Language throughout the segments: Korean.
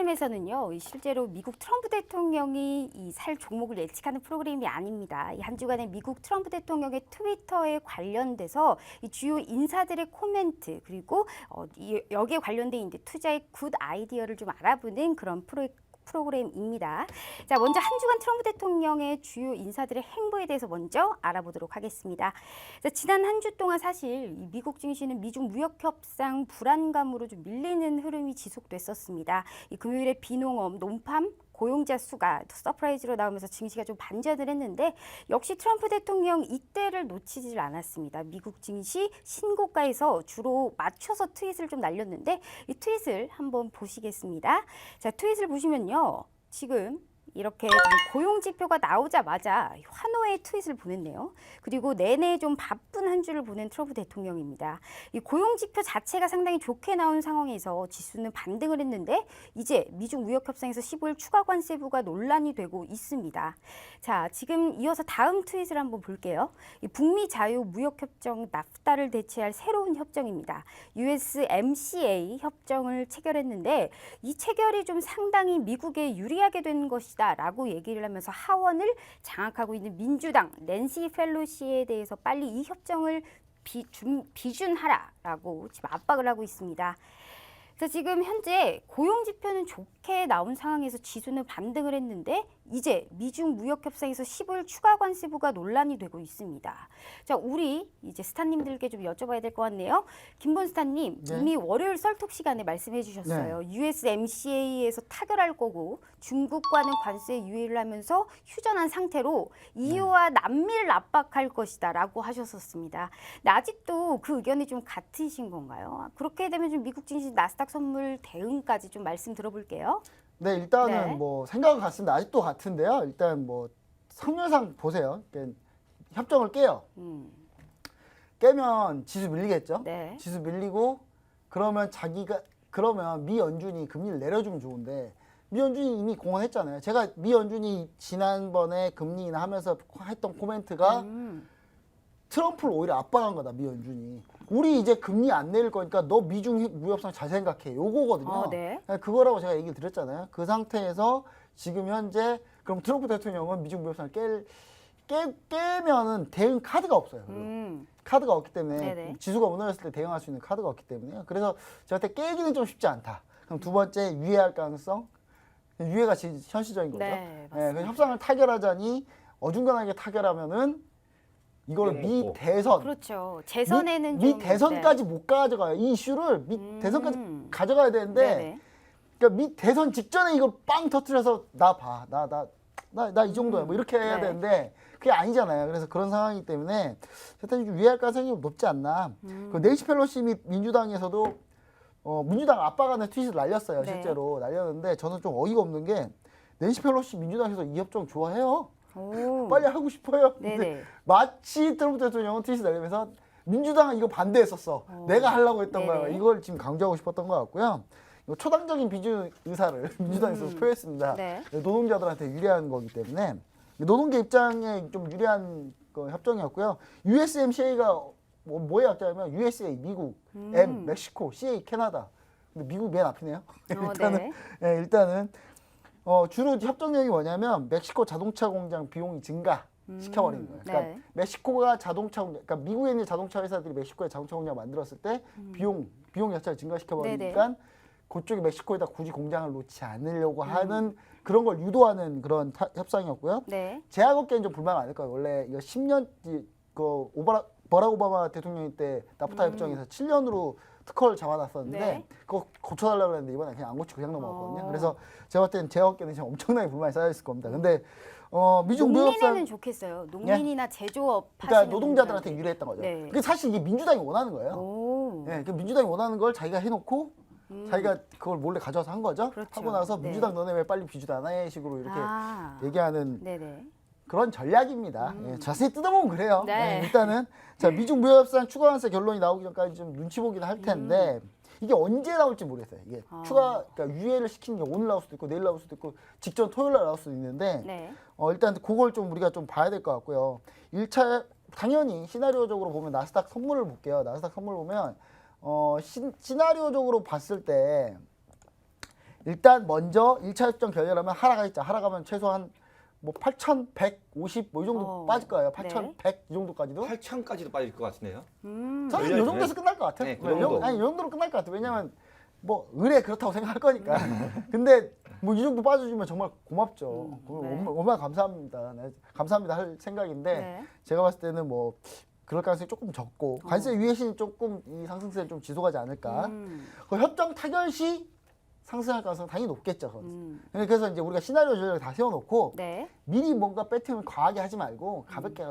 프로그램에서는요, 실제로 미국 트럼프 대통령이 이 살 종목을 예측하는 프로그램이 아닙니다. 이 한 주간의 미국 트럼프 대통령의 트위터에 관련돼서 이 주요 인사들의 코멘트 그리고 여기에 관련된 이제 투자의 굿 아이디어를 좀 알아보는 그런 프로그램입니다. 자, 먼저 한 주간 트럼프 대통령의 주요 인사들의 행보에 대해서 먼저 알아보도록 하겠습니다. 자, 지난 한 주 동안 사실 이 미국 증시는 미중 무역 협상 불안감으로 좀 밀리는 흐름이 지속됐었습니다. 이 금요일에 비농업, 논팜 고용자 수가 서프라이즈로 나오면서 증시가 좀 반전을 했는데 역시 트럼프 대통령 이때를 놓치질 않았습니다. 미국 증시 신고가에서 주로 맞춰서 트윗을 좀 날렸는데 이 트윗을 한번 보시겠습니다. 자, 트윗을 보시면요. 지금 이렇게 좀 고용 지표가 나오자마자 환호의 트윗을 보냈네요. 그리고 내내 좀 바쁜 한 주를 보낸 트럼프 대통령입니다. 이 고용 지표 자체가 상당히 좋게 나온 상황에서 지수는 반등을 했는데 이제 미중 무역 협상에서 15일 추가 관세부가 논란이 되고 있습니다. 자, 지금 이어서 다음 트윗을 한번 볼게요. 이 북미 자유 무역 협정 나프타를 대체할 새로운 협정입니다. USMCA 협정을 체결했는데 이 체결이 좀 상당히 미국에 유리하게 된 것이다. 라고 얘기를 하면서 하원을 장악하고 있는 민주당 낸시 펠로시에 대해서 빨리 이 협정을 비준하라라고 지금 압박을 하고 있습니다. 그래서 지금 현재 고용 지표는 좋게 나온 상황에서 지수는 반등을 했는데 이제 미중 무역 협상에서 15일 추가 관세부가 논란이 되고 있습니다. 자, 우리 이제 스타님들께 좀 여쭤봐야 될 것 같네요. 김본 스타님, 네. 이미 월요일 설톡 시간에 말씀해 주셨어요. 네. USMCA에서 타결할 거고 중국과는 관세 유예를 하면서 휴전한 상태로 EU와 남미를 압박할 것이다 라고 하셨었습니다. 근데 아직도 그 의견이 좀 같으신 건가요? 그렇게 되면 좀 미국 증시 나스닥 선물 대응까지 좀 말씀 들어볼게요. 네, 일단은 네. 뭐 생각은 같습니다. 아직도 같은데요. 일단 뭐 확률상 보세요. 협정을 깨요. 깨면 지수 밀리겠죠. 네. 지수 밀리고 그러면 그러면 미 연준이 금리를 내려주면 좋은데 미 연준이 이미 공언했잖아요. 제가 미 연준이 지난번에 금리 인하하면서 했던 코멘트가 트럼프를 오히려 압박한 거다, 미 연준이. 우리 이제 금리 안 내릴 거니까 너 미중 무협상 잘 생각해. 요거거든요. 네. 그거라고 제가 얘기를 드렸잖아요. 그 상태에서 지금 현재 그럼 트럼프 대통령은 미중 무협상을 깨면은 대응 카드가 없어요. 카드가 없기 때문에 네네. 지수가 무너졌을 때 대응할 수 있는 카드가 없기 때문에요. 그래서 저한테 깨기는 좀 쉽지 않다. 그럼 두 번째 유예할 가능성. 유예가 현실적인 거죠. 네, 그 협상을 타결하자니 어중간하게 타결하면은 이걸 미 대선 그렇죠. 재선에는 미 좀 대선까지 못 가져가요. 이 이슈를 미 대선까지 가져가야 되는데 네네. 그러니까 미 대선 직전에 이걸 빵 터트려서 나 봐. 나 이 정도야. 뭐 이렇게 해야 네. 되는데 그게 아니잖아요. 그래서 그런 상황이기 때문에 일단 좀 유예할 가능성이 높지 않나. 그 낸시 펠로시 및 민주당에서도 민주당 압박하는 트윗을 날렸어요. 네. 실제로 날렸는데 저는 좀 어이가 없는 게 낸시 펠로시 민주당에서 이 협정 좋아해요. 오. 빨리 하고 싶어요. 네네. 근데 마치 트럼프 대통령은 트윗을 날리면서 민주당은 이거 반대했었어. 내가 하려고 했던 거야. 네네. 이걸 지금 강조하고 싶었던 것 같고요. 이거 초당적인 비준 의사를 민주당에서 표했습니다. 네. 노동자들한테 유리한 거기 때문에 노동계 입장에 좀 유리한 협정이었고요. USMCA가 뭐의 약자냐면 USA 미국, M 멕시코, CA 캐나다. 근데 미국 맨 앞이네요. 일단은 네. 일단은 주로 협정 내용이 뭐냐면 멕시코 자동차 공장 비용이 증가 시켜버리는 거예요. 그러니까 네. 멕시코가 자동차 공장, 그러니까 미국에 있는 자동차 회사들이 멕시코에 자동차 공장 만들었을 때 비용 자체를 증가시켜버리니까 그쪽에 멕시코에다 굳이 공장을 놓지 않으려고 하는 그런 걸 유도하는 그런 협상이었고요. 네. 제약업계는 좀 불만 많을 거예요. 원래 이거 10년 버락 오바마 대통령 때 나프타 협정에서 7년으로 특허를 잡아놨었는데 네. 그거 고쳐달라고 했는데 이번에 그냥 안 고치고 그냥 넘어갔거든요. 그래서 제가 봤을 때는 제약업계는 지금 엄청나게 불만이 쌓여있을 겁니다. 근데 미중 무역협상 농민에는 좋겠어요. 농민이나 제조업 그러니까 하시는 노동자들한테 분들한테. 유리했던 거죠. 네. 그게 사실 이게 민주당이 원하는 거예요. 오. 예, 그 민주당이 원하는 걸 자기가 해놓고 자기가 그걸 몰래 가져와서 한 거죠. 그렇죠. 하고 나서 네. 민주당 너네 왜 빨리 비주도 안 해? 식으로 이렇게 얘기하는 네네. 그런 전략입니다. 예, 자세히 뜯어보면 그래요. 네. 예, 일단은 자 미중 무역협상 추가 관세 결론이 나오기 전까지 좀 눈치 보긴 할 텐데 이게 언제 나올지 모르겠어요. 이게 그러니까 유예를 시키는 게 오늘 나올 수도 있고 내일 나올 수도 있고 직전 토요일 날 나올 수도 있는데 네. 일단 그걸 좀 우리가 좀 봐야 될 것 같고요. 1차 당연히 시나리오적으로 보면 나스닥 선물을 볼게요. 나스닥 선물 보면 시나리오적으로 봤을 때 일단 먼저 1차 협정 결렬하면 하락하겠죠. 하락하면 최소한 뭐 8,150 뭐 이 정도 빠질 거예요. 8,100 이 정도까지도. 8천까지도 빠질 것 같은데요. 저는 이 정도에서 끝날 것 같아요. 네, 그 정도. 아니 이 정도로 끝날 것 같아요. 왜냐면 뭐 의뢰 그렇다고 생각할 거니까. 근데 뭐 이 정도 빠져주면 정말 고맙죠. 네. 얼마나 감사합니다. 네, 감사합니다 할 생각인데 네. 제가 봤을 때는 뭐 그럴 가능성이 조금 적고 관세 유예시는 조금 이 상승세를 좀 지속하지 않을까. 그 협정 타결 시 상승할 가능성 은 당연히 높겠죠. 그건. 그래서 이제 우리가 시나리오 전략을 다 세워놓고 네. 미리 뭔가 배팅을 과하게 하지 말고 가볍게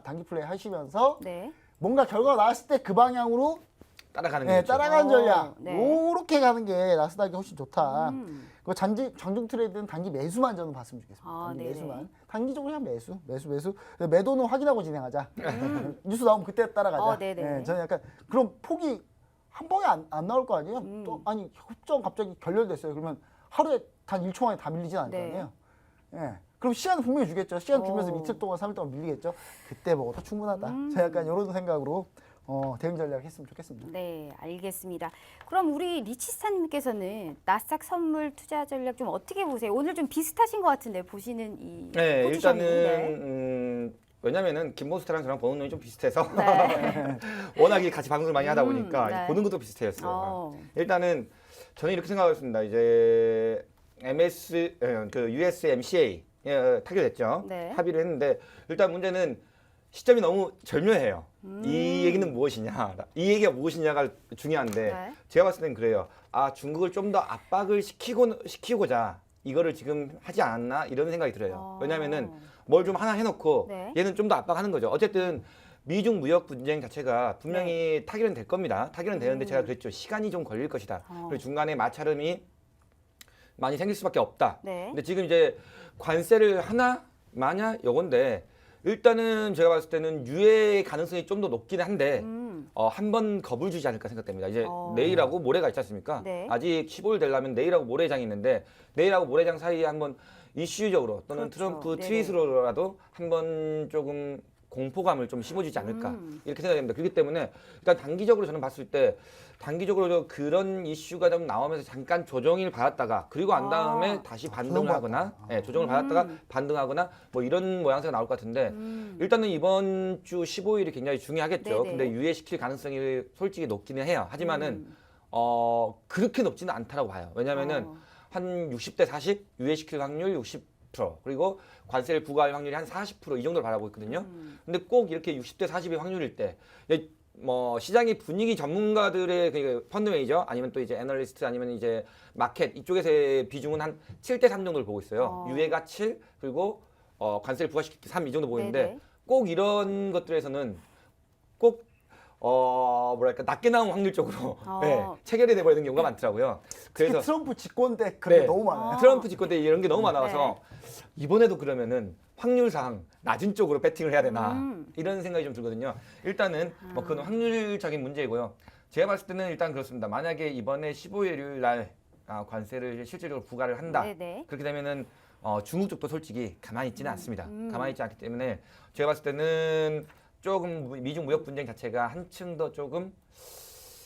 단기 플레이 하시면서 네. 뭔가 결과가 나왔을 때 그 방향으로 따라가는 게 네, 좋죠. 따라가는 전략 네. 요렇게 가는 게 나스닥이 훨씬 좋다. 그 장중 트레이드는 단기 매수만 저는 봤으면 좋겠습니다. 아, 단기 네네. 매수만. 단기적으로 그냥 매수. 매도는 확인하고 진행하자. 뉴스 나오면 그때 따라가자. 네네. 네, 저는 약간 그럼 폭이 한 번에 안 나올 거 아니에요? 또 아니 협정 갑자기 결렬됐어요. 그러면 하루에 단 1초 만에 다 밀리진 않을 네. 거 아니에요? 예. 그럼 시간은 분명히 주겠죠. 시간 주면서 오. 이틀 동안 3일 동안 밀리겠죠. 그때 먹어도 충분하다. 제가 약간 이런 생각으로 대응 전략 했으면 좋겠습니다. 네, 알겠습니다. 그럼 우리 리치스타님께서는 나스닥 선물 투자 전략 좀 어떻게 보세요? 오늘 좀 비슷하신 것 같은데 보시는 이 네, 포지션이. 일단은 왜냐면은 김모스타랑 저랑 보는 눈이 좀 비슷해서 네. 워낙에 같이 방송을 많이 하다 보니까 네. 보는 것도 비슷해요. 어. 일단은 저는 이렇게 생각하겠습니다. 이제 그 USMCA 타결됐죠. 네. 합의를 했는데 일단 문제는 시점이 너무 절묘해요. 이 얘기는 무엇이냐, 이 얘기가 무엇이냐가 중요한데 네. 제가 봤을 땐 그래요. 아, 중국을 좀 더 압박을 시키고자 이거를 지금 하지 않았나 이런 생각이 들어요. 왜냐면은 뭘 좀 하나 해놓고 네. 얘는 좀 더 압박하는 거죠. 어쨌든 미중 무역 분쟁 자체가 분명히 타결은 될 겁니다. 타결은 되는데 제가 그랬죠. 시간이 좀 걸릴 것이다. 그리고 중간에 마찰음이 많이 생길 수밖에 없다. 네. 근데 지금 이제 관세를 하나 마냐 요건데 일단은 제가 봤을 때는 유예 가능성이 좀 더 높긴 한데 한 번 겁을 주지 않을까 생각됩니다. 이제 내일하고 모레가 있지 않습니까? 네. 아직 15일 되려면 내일하고 모레장이 있는데 내일하고 모레장 사이에 한번 이슈적으로 또는 그렇죠. 트럼프 네네. 트윗으로라도 한번 조금 공포감을 좀 심어주지 않을까 이렇게 생각됩니다. 그렇기 때문에 일단 단기적으로 저는 봤을 때 단기적으로 그런 이슈가 좀 나오면서 잠깐 조정을 받았다가 그리고 안 다음에 다시 반등을 하거나 조정을 받았다가 반등하거나 뭐 이런 모양새가 나올 것 같은데 일단은 이번 주 15일이 굉장히 중요하겠죠. 네네. 근데 유예시킬 가능성이 솔직히 높기는 해요. 하지만은 그렇게 높지는 않다라고 봐요. 왜냐면은 한 60대 40 유예시킬 확률 60% 그리고 관세를 부과할 확률이 한 40% 이 정도를 바라고 있거든요. 근데 꼭 이렇게 60대 40의 확률일 때 뭐 시장의 분위기 전문가들의 그 펀드 매니저 아니면 또 이제 애널리스트 아니면 이제 마켓 이쪽에서의 비중은 한 7대 3 정도를 보고 있어요. 유예가 7 그리고 관세를 부과시킬 3 이 정도 보이는데 네네. 꼭 이런 것들에서는 꼭 뭐랄까 낮게 나온 확률 쪽으로 체결이 돼버리는 경우가 많더라고요. 특히 그래서 트럼프 집권 때 그런 게 네. 너무 많아요. 트럼프 집권 때 이런 게 너무 많아서 이번에도 그러면은 확률상 낮은 쪽으로 배팅을 해야 되나 이런 생각이 좀 들거든요. 일단은 뭐 그건 확률적인 문제이고요. 제가 봤을 때는 일단 그렇습니다. 만약에 이번에 15일 날 관세를 실질적으로 부과를 한다. 네네. 그렇게 되면은 중국 쪽도 솔직히 가만히 있지는 않습니다. 가만히 있지 않기 때문에 제가 봤을 때는 조금 미중 무역 분쟁 자체가 한층 더 조금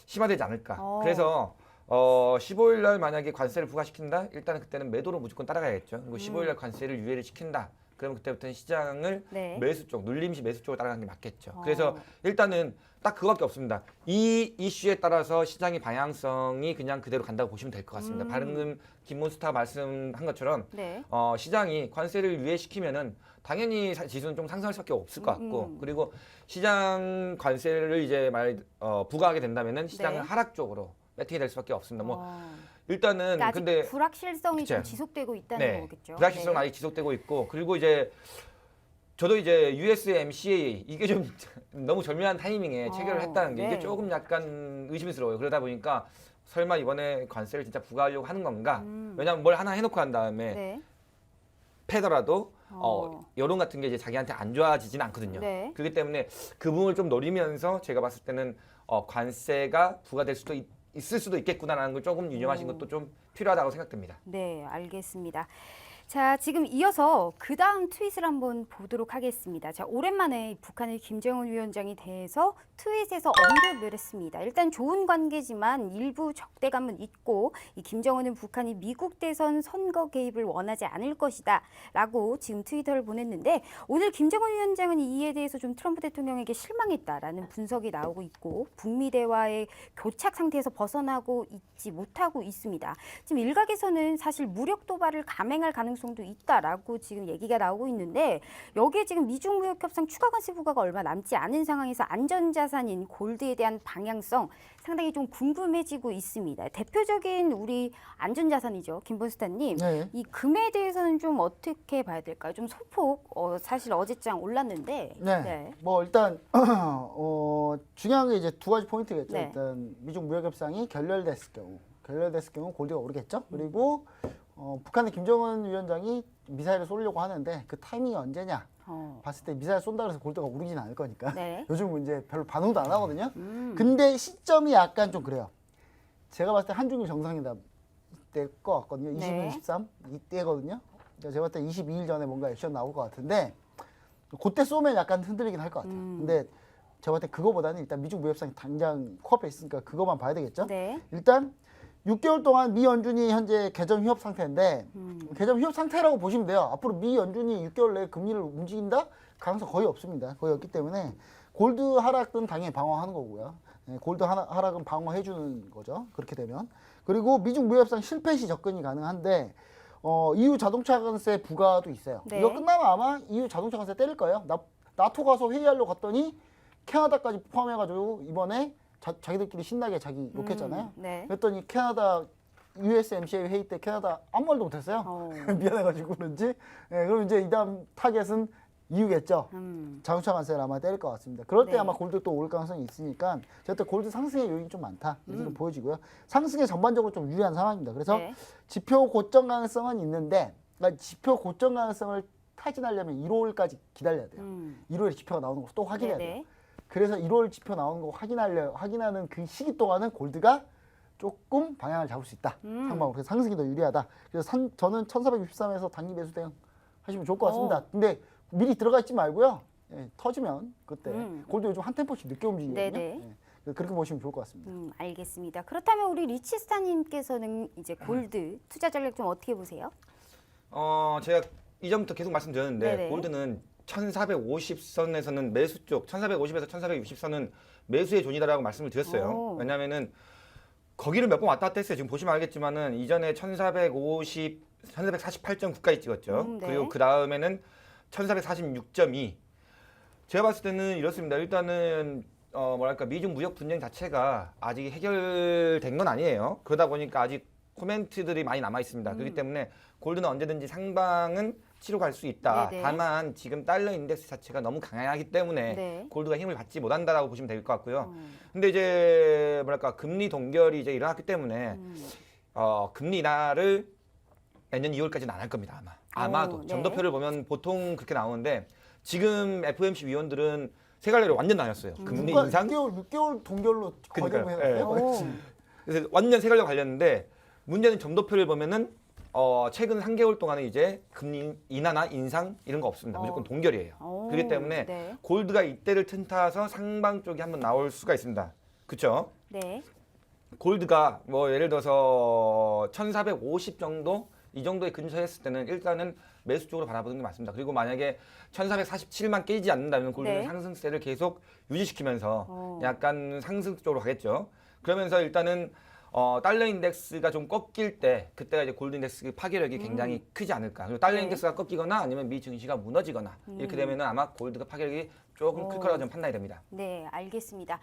심화되지 않을까. 그래서 15일 날 만약에 관세를 부과시킨다? 일단은 그때는 매도로 무조건 따라가야겠죠. 그리고 15일 날 관세를 유예를 시킨다. 그러면 그때부터는 시장을 네. 매수 쪽, 눌림시 매수 쪽으로 따라가는 게 맞겠죠. 그래서 일단은 딱 그거밖에 없습니다. 이 이슈에 따라서 시장의 방향성이 그냥 그대로 간다고 보시면 될 것 같습니다. 방금 김문수타 말씀한 것처럼 네. 시장이 관세를 유예시키면은 당연히 지수는 좀 상승할 수밖에 없을 것 같고 그리고 시장 관세를 이제 부과하게 된다면은 시장은 네. 하락 쪽으로 배팅이 될 수밖에 없습니다. 뭐 일단은 아직 근데 불확실성이 좀 그쵸. 지속되고 있다는 거겠죠. 불확실성은 아직 지속되고 있고 그리고 이제 저도 이제 USMCA 이게 좀 너무 절묘한 타이밍에 체결을 했다는 게 네. 이게 조금 약간 의심스러워요. 그러다 보니까 설마 이번에 관세를 진짜 부과하려고 하는 건가? 왜냐하면 뭘 하나 해놓고 한 다음에 네. 패더라도 여론 같은 게 이제 자기한테 안 좋아지진 않거든요. 네. 그렇기 때문에 그 부분을 좀 노리면서 제가 봤을 때는 관세가 부과될 수도 있을 수도 있겠구나라는 걸 조금 유념하신 것도 좀 필요하다고 생각됩니다. 네, 알겠습니다. 자, 지금 이어서 그 다음 트윗을 한번 보도록 하겠습니다. 자, 오랜만에 북한의 김정은 위원장에 대해서 트윗에서 언급을 했습니다. 일단 좋은 관계지만 일부 적대감은 있고 이 김정은은 북한이 미국 대선 선거 개입을 원하지 않을 것이다 라고 지금 트위터를 보냈는데 오늘 김정은 위원장은 이에 대해서 좀 트럼프 대통령에게 실망했다라는 분석이 나오고 있고 북미 대화의 교착 상태에서 벗어나고 있지 못하고 있습니다. 지금 일각에서는 사실 무력 도발을 감행할 가능성도 있다라고 지금 얘기가 나오고 있는데 여기에 지금 미중 무역 협상 추가 관세 부과가 얼마 남지 않은 상황에서 안전자산인 골드에 대한 방향성 상당히 좀 궁금해지고 있습니다. 대표적인 우리 안전자산이죠. 김본스타님. 네. 이 금에 대해서는 좀 어떻게 봐야 될까요? 좀 소폭 사실 어제장 올랐는데 네. 뭐 일단 중요한 게 이제 두 가지 포인트겠죠. 네. 일단 미중 무역 협상이 결렬됐을 경우 골드가 오르겠죠. 그리고 북한의 김정은 위원장이 미사일을 쏘려고 하는데 그 타이밍이 언제냐? 봤을 때 미사일 쏜다 그래서 골드가 오르진 않을 거니까. 네. 요즘 이제 별로 반응도 안 하거든요. 근데 시점이 약간 좀 그래요. 제가 봤을 때 한중일 정상회담 이때일 것 같거든요. 22, 네. 23 이때거든요. 제가 봤을 때 22일 전에 뭔가 액션 나올 것 같은데 그때 쏘면 약간 흔들리긴 할 것 같아요. 근데 제가 봤을 때 그거보다는 일단 미중 무협상이 당장 코앞에 있으니까 그것만 봐야 되겠죠. 네. 일단 6개월 동안 미 연준이 현재 개점 휴업 상태인데 개점 휴업 상태라고 보시면 돼요. 앞으로 미 연준이 6개월 내에 금리를 움직인다? 가능성 거의 없습니다. 거의 없기 때문에 골드 하락은 당연히 방어하는 거고요. 네, 골드 하락은 방어해 주는 거죠. 그렇게 되면. 그리고 미중 무협상 실패 시 접근이 가능한데 EU 자동차 관세 부과도 있어요. 네. 이거 끝나면 아마 EU 자동차 관세 때릴 거예요. 나토 가서 회의하려고 갔더니 캐나다까지 포함해가지고 이번에 자기들끼리 신나게 자기 욕했잖아요. 네. 그랬더니 캐나다 USMCA 회의 때 캐나다 아무 말도 못했어요. 미안해가지고 그런지. 네, 그럼 이제 이 다음 타겟은 EU겠죠. 자동차 관세를 아마 때릴 것 같습니다. 그럴 때 네. 아마 골드 또 올 가능성이 있으니까 제가 또 골드 상승의 요인이 좀 많다. 이렇게 보여지고요. 상승에 전반적으로 좀 유리한 상황입니다. 그래서 네. 지표 고점 가능성은 있는데 그러니까 지표 고점 가능성을 타진하려면 1월까지 기다려야 돼요. 1월에 지표가 나오는 거 또 확인해야 돼요. 네네. 그래서 1월 지표 나오는 거 확인하는 그 시기 동안은 골드가 조금 방향을 잡을 수 있다. 상방으로. 그래서 상승이 더 유리하다. 그래서 저는 1463에서 단기 매수 대응 하시면 좋을 것 같습니다. 근데 미리 들어가 있지 말고요. 예, 터지면 그때 골드 요즘 한 템포씩 늦게 움직이거든요. 네네. 예, 그렇게 보시면 좋을 것 같습니다. 알겠습니다. 그렇다면 우리 리치스타님께서는 이제 골드 투자 전략 좀 어떻게 보세요? 제가 이전부터 계속 말씀드렸는데 네네. 골드는 1450선에서는 매수 쪽, 1450에서 1460선은 매수의 존이다라고 말씀을 드렸어요. 오. 왜냐면은 거기를 몇 번 왔다 갔다 했어요. 지금 보시면 알겠지만은 이전에 1448.9까지 찍었죠. 네. 그리고 그 다음에는 1446.2. 제가 봤을 때는 이렇습니다. 일단은 뭐랄까 미중 무역 분쟁 자체가 아직 해결된 건 아니에요. 그러다 보니까 아직 코멘트들이 많이 남아 있습니다. 그렇기 때문에 골드는 언제든지 상방은 치러 갈 수 있다. 네네. 다만 지금 달러 인덱스 자체가 너무 강하기 때문에 네. 골드가 힘을 받지 못한다라고 보시면 될 것 같고요. 근데 이제 뭐랄까 금리 동결이 이제 일어났기 때문에 금리 인하를 내년 2월까지는 안 할 겁니다. 아마도 네. 점도표를 보면 보통 그렇게 나오는데 지금 FOMC 위원들은 세 갈래로 완전 나뉘었어요. 금리 인상 6개월 동결로 그러니까요. 거듭해놨어요. 그래서 완전 세 갈래로 갈렸는데 문제는 점도표를 보면은 최근 3개월 동안은 이제 금리 인하나 인상 이런 거 없습니다. 무조건 동결이에요. 그렇기 때문에 네. 골드가 이때를 틈타서 상방 쪽이 한번 나올 수가 있습니다. 그렇죠? 네. 골드가 뭐 예를 들어서 1450 정도 이 정도에 근처했을 때는 일단은 매수 쪽으로 바라보는 게 맞습니다. 그리고 만약에 1447만 깨지지 않는다면 골드는 네. 상승세를 계속 유지시키면서 약간 상승 쪽으로 가겠죠. 그러면서 일단은 달러 인덱스가 좀 꺾일 때 그때가 이제 골드 인덱스 파괴력이 굉장히 크지 않을까. 그리고 달러 네. 인덱스가 꺾이거나 아니면 미 증시가 무너지거나 이렇게 되면은 아마 골드가 파괴력이 조금 클 거라고 좀 판단이 됩니다. 네, 알겠습니다.